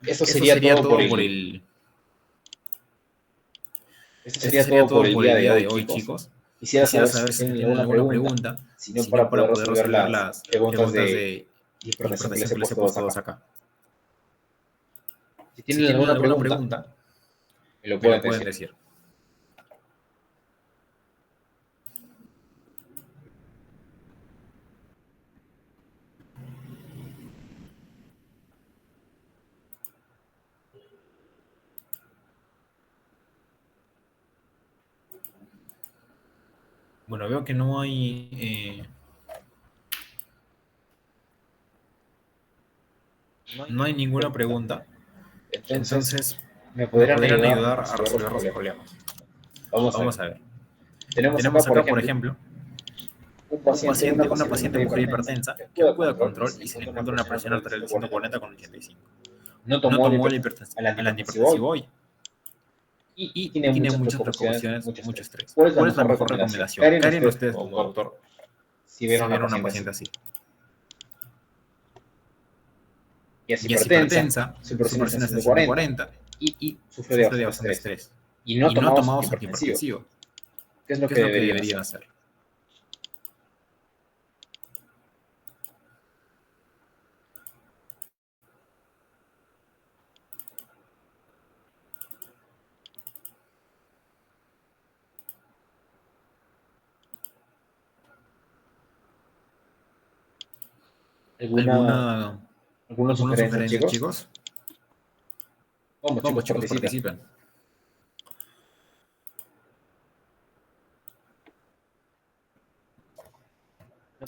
eso sería todo por el... Esto sería todo por el día de hoy, chicos. Quisiera saber si tienen alguna pregunta, si no para poder resolver las preguntas de hipertensión que les he puesto todos acá. Si tienen alguna pregunta, me lo pueden decir. Bueno, veo que no hay ninguna pregunta. Entonces me podrían ayudar a resolver los problemas. Vamos a ver. Tenemos acá, por ejemplo, una paciente mujer hipertensa que acude a control y se le encuentra una presión arterial de 140 con 85. No tomó el antihipertensivo hoy. Y tiene muchas preocupaciones, mucho estrés. ¿Cuál es la mejor recomendación? ¿Qué harían ustedes como doctor si vieron a una paciente así? Y es hipertensa, su presión es de 140 y sufre de bastante estrés. Y no ha tomado su antihipertensivo. ¿Qué es lo que deberían hacer? ¿Alguna sugerencia, chicos? Vamos, chicos, participen.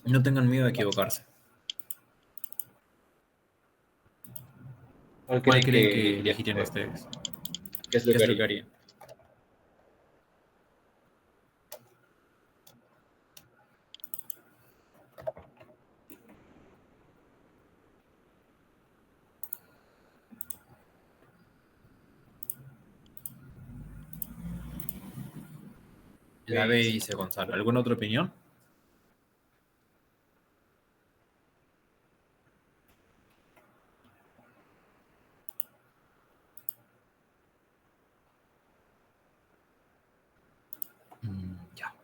No tengan miedo de equivocarse. ¿Cuál creen que elegirían ustedes? ¿Qué es lo que harían? La B, dice Gonzalo. ¿Alguna otra opinión? Ya.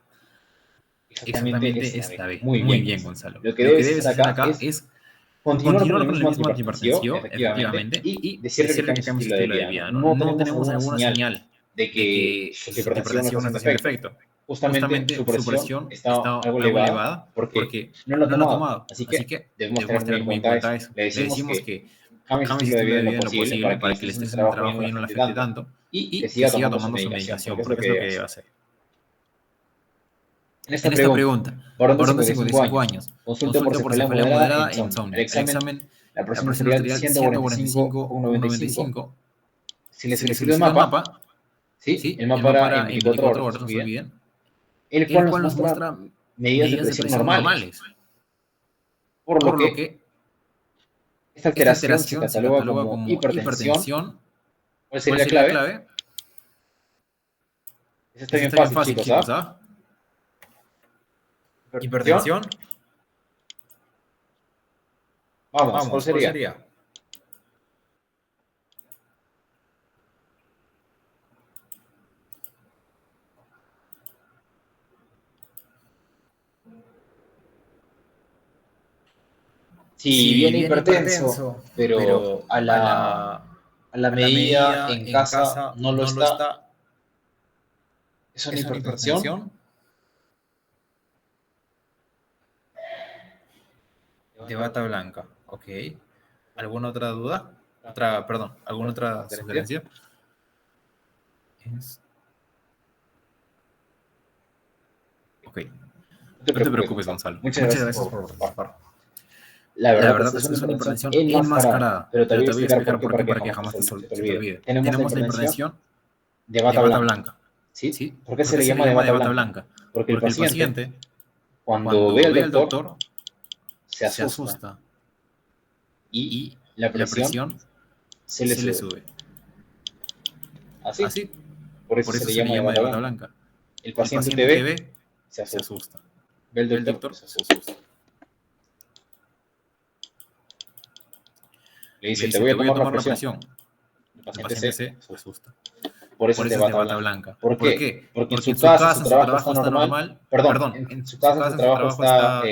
Exactamente esta B. Muy bien, Gonzalo. Lo que debes hacer acá es continuar con el mismo antihipertensivo, efectivamente, y decirle que cambie su estilo de vida. No tenemos alguna señal de que su hipertensión no está haciendo efecto. Justamente su presión está algo elevada porque no lo ha tomado. Así que debemos tener muy en cuenta eso. Le decimos que cambie su estilo de vida en lo posible para que el estrés en el trabajo ya no le afecte tanto y que siga tomando su medicación, porque es lo que debe hacer. En esta pregunta, varón de 55 años, consulta por cefalea moderada e insomnio. El examen, la presión arterial 145/95. Si le solicitó el mapa, ¿sí? El mapa era en 24 horas, no se olviden. El cual nos muestra medidas de presión normales. Por lo que esta alteración se cataloga como hipertensión. ¿Cuál sería la clave? Eso está bien fácil, chicos, ¿ah? ¿Hipertensión? Vamos, ¿cuál sería? Si viene hipertenso, pero a la medida en casa no lo está, ¿es una hipertensión? De bata blanca, ok. ¿Alguna otra duda? ¿Alguna otra sugerencia? Ok. No te preocupes, Gonzalo. Muchas gracias por participar. La verdad es que es una hipertensión enmascarada, pero te voy a explicar por qué para que jamás se te olvide. Tenemos la hipertensión de bata blanca. ¿Sí? ¿Por qué se le llama de bata blanca? Porque el paciente, cuando ve al doctor, se asusta y la presión se le sube. Así. Por eso se le llama de bata blanca. El paciente te ve se asusta. Ve el doctor, se asusta. Le dice, te voy a tomar la presión. El paciente se asusta. Por eso te bata blanca. ¿Por qué? Porque en su casa su trabajo está normal. Perdón, en su casa su trabajo está...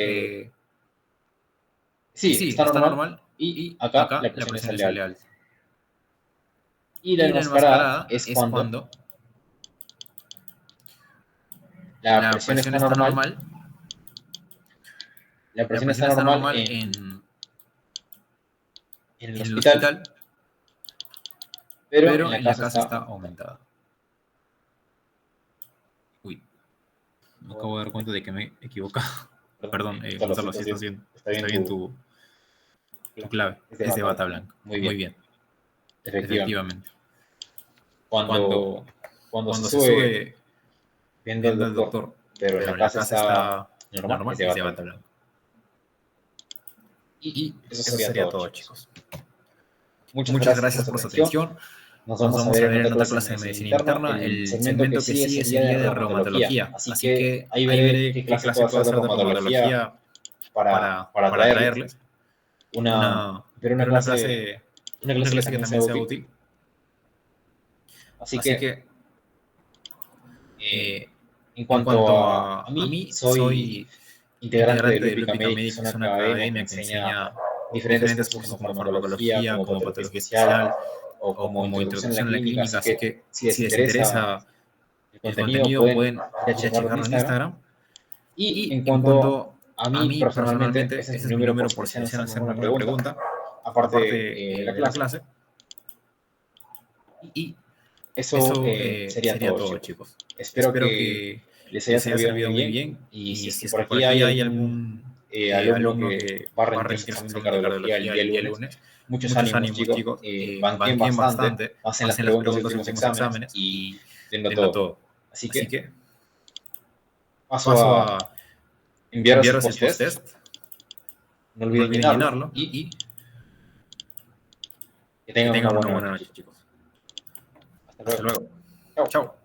sí, está normal. Y acá la presión sale alta. Y la enmascarada es cuando la presión está normal. La presión está normal en el hospital, pero en la casa está aumentada. Uy, me acabo de dar cuenta de que me he equivocado. Perdón, Gonzalo, sí está bien tu clave. Es de bata blanca. Muy bien. Efectivamente. Cuando se sube viendo el doctor, pero la casa está normal, es de bata blanca. Y eso sería todo, chicos. Muchas gracias por su atención. Nos vamos a ver en otra clase de medicina interna. El segmento que sigue sería de reumatología. Así que ahí veré qué clase puedo hacer de reumatología para traerles. Una clase que también sea útil. Así que en cuanto a mí, soy integrante de Lúpica Médica, que es una academia que enseña diferentes cursos como farmacología, como patología especial o como introducción a la clínica. Así que si les interesa el contenido, pueden checarlo en Instagram. Y en cuanto a mí personalmente, ese es mi número por si desean hacerme alguna pregunta, aparte de la clase. Y eso sería todo, chicos. Espero que les haya servido muy bien. Y si es que por aquí hay algún alumno que va a rendir su examen de cardiología el día lunes, muchos ánimos, chicos. Banquen bastante, hacen las preguntas de los últimos exámenes y denlo todo. Así que paso a enviaros el post-test. No olviden llenarlo y que tengan una buena noche, chicos. Hasta luego. Chao.